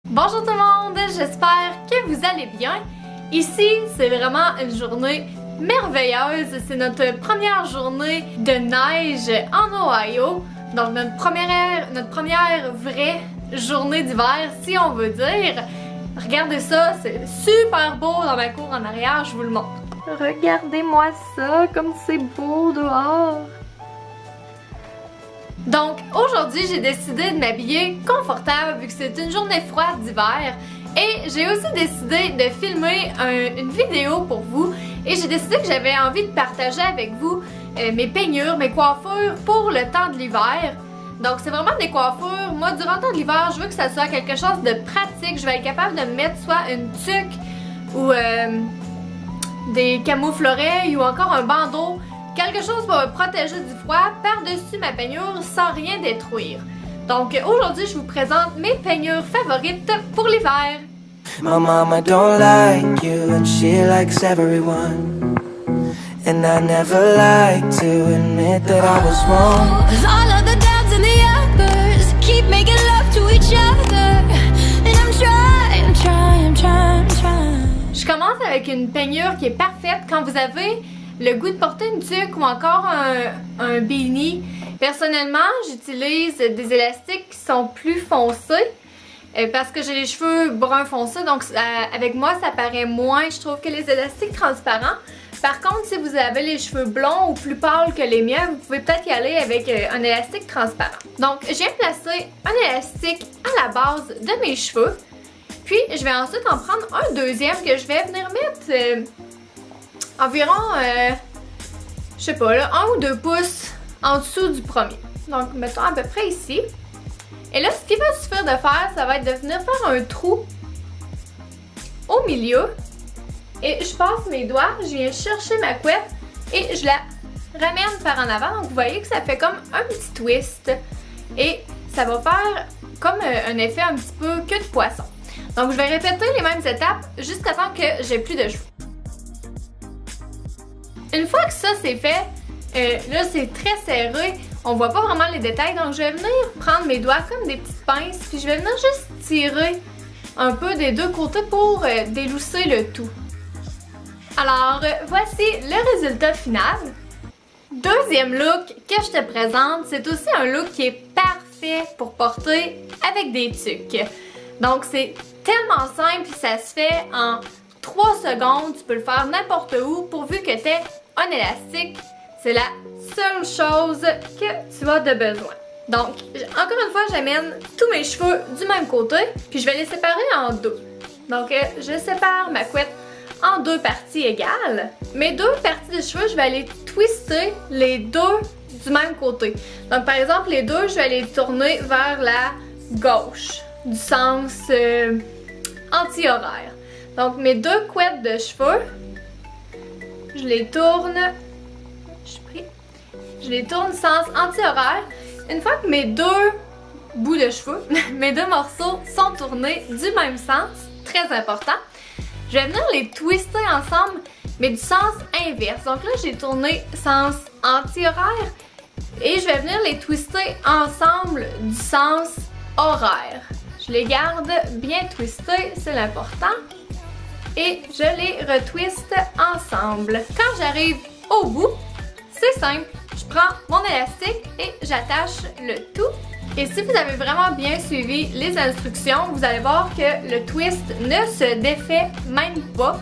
Bonjour tout le monde, j'espère que vous allez bien. Ici, c'est vraiment une journée merveilleuse. C'est notre première journée de neige en Ohio. Donc notre première vraie journée d'hiver, si on veut dire. Regardez ça, c'est super beau dans ma cour en arrière, je vous le montre. Regardez-moi ça, comme c'est beau dehors. Donc aujourd'hui j'ai décidé de m'habiller confortable vu que c'est une journée froide d'hiver et j'ai aussi décidé de filmer une vidéo pour vous et j'ai décidé que j'avais envie de partager avec vous mes peignures, mes coiffures pour le temps de l'hiver. Donc c'est vraiment des coiffures, moi durant le temps de l'hiver je veux que ça soit quelque chose de pratique, je vais être capable de mettre soit une tuque ou des camoufles-oreilles ou encore un bandeau. Quelque chose pour me protéger du froid par-dessus ma peignure sans rien détruire. Donc aujourd'hui, je vous présente mes peignures favorites pour l'hiver. My mama don't like you and she likes everyone. And I never like to admit that I was wrong. All of the downs and the uppers keep making love to each other. And I'm trying. Je commence avec une peignure qui est parfaite quand vous avez le goût de porter une tuque ou encore un beanie. Personnellement, j'utilise des élastiques qui sont plus foncés parce que j'ai les cheveux bruns foncés, donc avec moi ça paraît moins, je trouve, que les élastiques transparents. Par contre, si vous avez les cheveux blonds ou plus pâles que les miens, vous pouvez peut-être y aller avec un élastique transparent. Donc, je viens placer un élastique à la base de mes cheveux. Puis, je vais ensuite en prendre un deuxième que je vais venir mettre environ, je sais pas, là, 1 ou 2 pouces en dessous du premier. Donc, mettons à peu près ici. Et là, ce qui va suffire de faire, ça va être de venir faire un trou au milieu. Et je passe mes doigts, je viens chercher ma couette et je la ramène par en avant. Donc, vous voyez que ça fait comme un petit twist. Et ça va faire comme un effet un petit peu queue de poisson. Donc, je vais répéter les mêmes étapes jusqu'à temps que j'ai plus de cheveux. Une fois que ça c'est fait, là c'est très serré, on voit pas vraiment les détails, donc je vais venir prendre mes doigts comme des petites pinces, puis je vais venir juste tirer un peu des deux côtés pour délousser le tout. Alors, voici le résultat final. Deuxième look que je te présente, c'est aussi un look qui est parfait pour porter avec des tuques. Donc c'est tellement simple, ça se fait en 3 secondes, tu peux le faire n'importe où pourvu que tu aies un élastique. C'est la seule chose que tu as de besoin. Donc, encore une fois, j'amène tous mes cheveux du même côté, puis je vais les séparer en deux. Donc, je sépare ma couette en deux parties égales. Mes deux parties de cheveux, je vais aller twister les deux du même côté. Donc, par exemple, les deux, je vais les tourner vers la gauche, du sens anti-horaire. Donc, mes deux couettes de cheveux, je les tourne, je les tourne sens anti-horaire. Une fois que mes deux bouts de cheveux, mes deux morceaux sont tournés du même sens, très important, je vais venir les twister ensemble, mais du sens inverse. Donc là, j'ai tourné sens anti-horaire et je vais venir les twister ensemble du sens horaire. Je les garde bien twistés, c'est l'important. Et je les retwiste ensemble. Quand j'arrive au bout, c'est simple. Je prends mon élastique et j'attache le tout. Et si vous avez vraiment bien suivi les instructions, vous allez voir que le twist ne se défait même pas.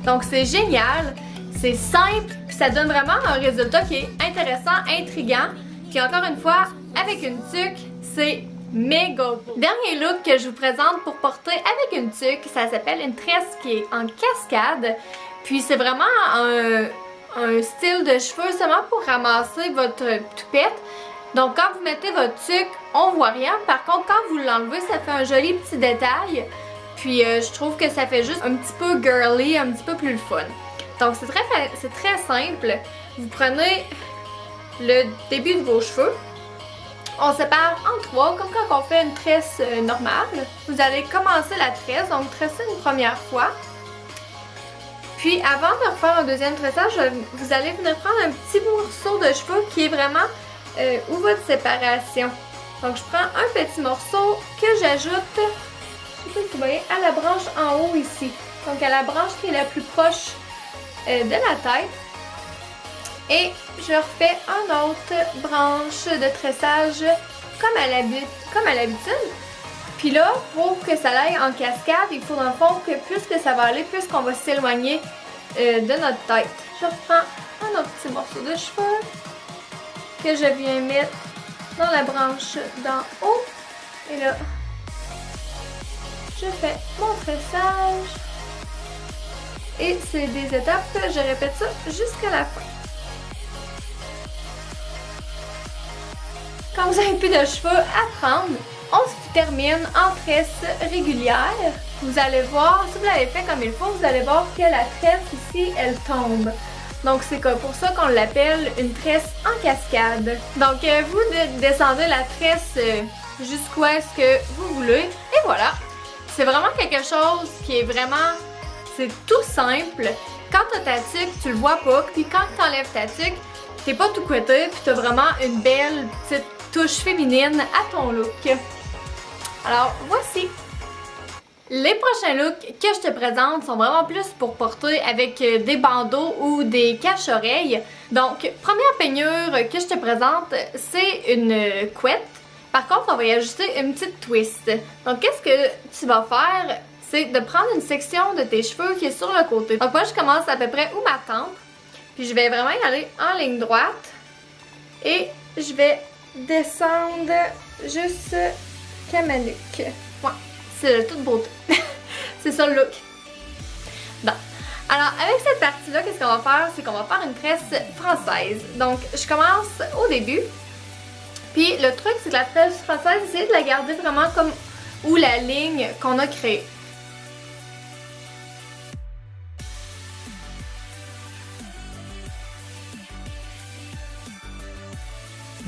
Donc c'est génial, c'est simple, puis ça donne vraiment un résultat qui est intéressant, intriguant. Puis encore une fois, avec une tuque, c'est méga beau. Dernier look que je vous présente pour porter avec une tuque, ça s'appelle une tresse qui est en cascade. Puis c'est vraiment un style de cheveux seulement pour ramasser votre toupette. Donc quand vous mettez votre tuque, on voit rien. Par contre, quand vous l'enlevez, ça fait un joli petit détail. Puis je trouve que ça fait juste un petit peu girly, un petit peu plus le fun. Donc c'est très simple. Vous prenez le début de vos cheveux. On sépare en 3, comme quand on fait une tresse normale. Vous allez commencer la tresse, donc tresser une première fois. Puis avant de refaire un deuxième tressage, vous allez venir prendre un petit morceau de cheveux qui est vraiment où votre séparation. Donc je prends un petit morceau que j'ajoute vous voyez, à la branche en haut ici. Donc à la branche qui est la plus proche de la tête. Et je refais une autre branche de tressage comme à l'habitude. Puis là, pour que ça aille en cascade, il faut dans le fond que plus que ça va aller, plus qu'on va s'éloigner de notre tête. Je reprends un autre petit morceau de cheveux que je viens mettre dans la branche d'en haut. Et là, je fais mon tressage. Et c'est des étapes, je répète ça jusqu'à la fin. Quand vous n'avez plus de cheveux à prendre, on se termine en tresse régulière. Vous allez voir, si vous l'avez fait comme il faut, vous allez voir que la tresse ici, elle tombe. Donc c'est pour ça qu'on l'appelle une tresse en cascade. Donc vous descendez la tresse jusqu'où est-ce que vous voulez. Et voilà, c'est vraiment quelque chose qui est vraiment, c'est tout simple. Quand tu as ta tuque, tu le vois pas. Puis quand tu enlèves ta tuque, t'es pas tout couetté. Puis tu as vraiment une belle petite touche féminine à ton look. Alors voici. Les prochains looks que je te présente sont vraiment plus pour porter avec des bandeaux ou des cache-oreilles. Donc, première peignure que je te présente, c'est une couette. Par contre, on va y ajouter une petite twist. Donc, qu'est-ce que tu vas faire? C'est de prendre une section de tes cheveux qui est sur le côté. Donc, moi, je commence à peu près où ma tempe. Puis, je vais vraiment y aller en ligne droite. Et je vais descendre jusqu'à ma nuque. Ouais. C'est de toute beauté. C'est ça le look. Bon. Alors, avec cette partie-là, qu'est-ce qu'on va faire? C'est qu'on va faire une tresse française. Donc, je commence au début. Puis, le truc, c'est que la tresse française, essayez de la garder vraiment comme où la ligne qu'on a créée.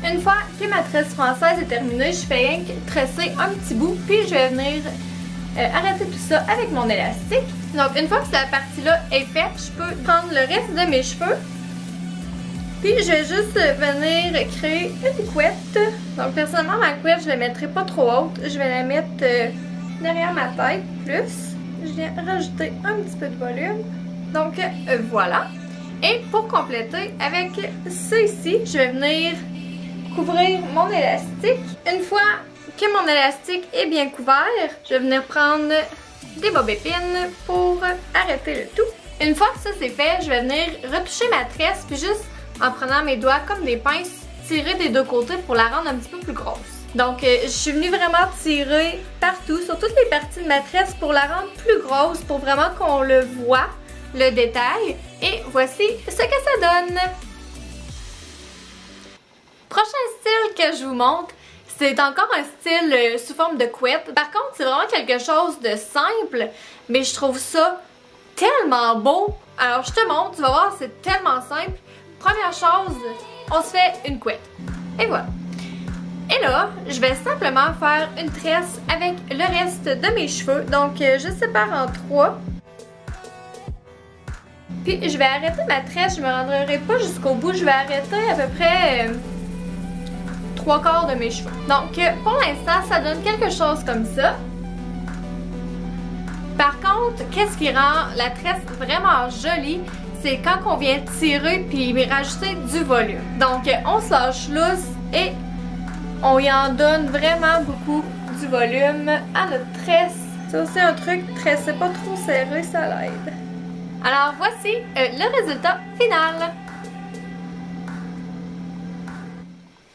Une fois que ma tresse française est terminée, je fais rien que tresser un petit bout, puis je vais venir arrêter tout ça avec mon élastique. Donc une fois que cette partie-là est faite, je peux prendre le reste de mes cheveux, puis je vais juste venir créer une couette. Donc personnellement, ma couette, je la mettrai pas trop haute, je vais la mettre derrière ma tête, plus. Je viens rajouter un petit peu de volume. Donc voilà. Et pour compléter, avec ça ici, je vais venir couvrir mon élastique. Une fois que mon élastique est bien couvert, je vais venir prendre des bobépines pour arrêter le tout. Une fois que ça c'est fait, je vais venir retoucher ma tresse, puis juste en prenant mes doigts comme des pinces, tirer des deux côtés pour la rendre un petit peu plus grosse. Donc je suis venue vraiment tirer partout, sur toutes les parties de ma tresse pour la rendre plus grosse, pour vraiment qu'on le voit, le détail. Et voici ce que ça donne. Prochain style que je vous montre, c'est encore un style sous forme de couette. Par contre, c'est vraiment quelque chose de simple, mais je trouve ça tellement beau. Alors, je te montre, tu vas voir, c'est tellement simple. Première chose, on se fait une couette. Et voilà. Et là, je vais simplement faire une tresse avec le reste de mes cheveux. Donc, je sépare en 3. Puis, je vais arrêter ma tresse. Je me rendrai pas jusqu'au bout. Je vais arrêter à peu près 3/4 de mes cheveux. Donc, pour l'instant, ça donne quelque chose comme ça. Par contre, qu'est-ce qui rend la tresse vraiment jolie? C'est quand on vient tirer puis rajouter du volume. Donc, on se lâche lousse et on y en donne vraiment beaucoup du volume à notre tresse. C'est aussi un truc, tresser pas trop serré, ça l'aide. Alors, voici le résultat final.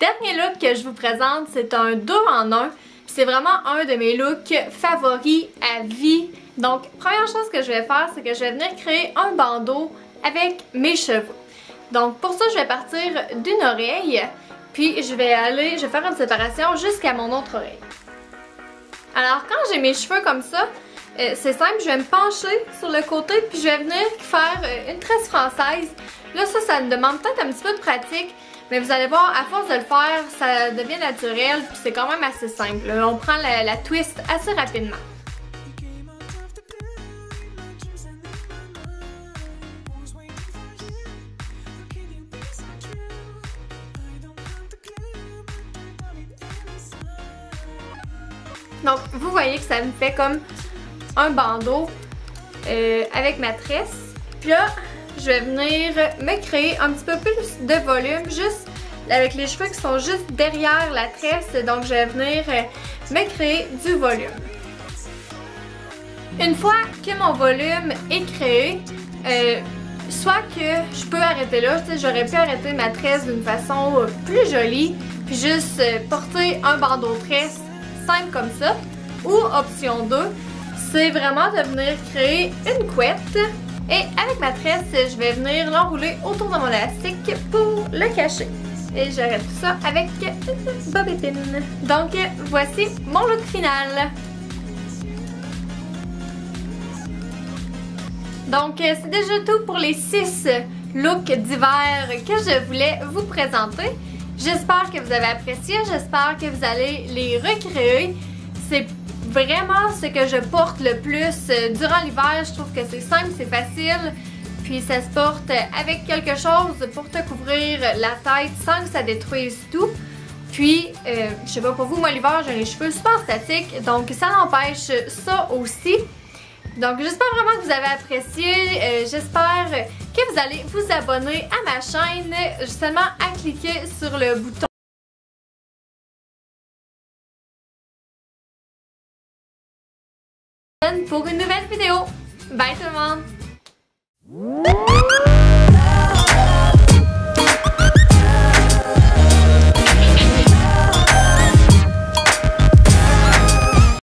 Dernier look que je vous présente, c'est un 2 en 1. C'est vraiment un de mes looks favoris à vie. Donc, première chose que je vais faire, c'est que je vais venir créer un bandeau avec mes cheveux. Donc, pour ça, je vais partir d'une oreille, puis je vais faire une séparation jusqu'à mon autre oreille. Alors, quand j'ai mes cheveux comme ça, c'est simple, je vais me pencher sur le côté, puis je vais venir faire une tresse française. Là, ça me demande peut-être un petit peu de pratique, mais vous allez voir, à force de le faire, ça devient naturel, puis c'est quand même assez simple. On prend la twist assez rapidement. Donc vous voyez que ça me fait comme un bandeau avec ma tresse. Puis là, je vais venir me créer un petit peu plus de volume, juste avec les cheveux qui sont juste derrière la tresse. Donc je vais venir me créer du volume. Une fois que mon volume est créé, soit que je peux arrêter là, j'aurais pu arrêter ma tresse d'une façon plus jolie, puis juste porter un bandeau tresse simple comme ça. Ou option 2, c'est vraiment de venir créer une couette. Et avec ma tresse, je vais venir l'enrouler autour de mon élastique pour le cacher. Et j'arrête tout ça avec une bobettine. Donc voici mon look final. Donc c'est déjà tout pour les 6 looks d'hiver que je voulais vous présenter. J'espère que vous avez apprécié, j'espère que vous allez les recréer. C'est vraiment ce que je porte le plus durant l'hiver. Je trouve que c'est simple, c'est facile. Puis ça se porte avec quelque chose pour te couvrir la tête sans que ça détruise tout. Puis, je sais pas pour vous, moi l'hiver j'ai les cheveux super statiques, donc ça n'empêche ça aussi. Donc j'espère vraiment que vous avez apprécié, j'espère que vous allez vous abonner à ma chaîne, justement à cliquer sur le bouton pour une nouvelle vidéo. Bye tout le monde!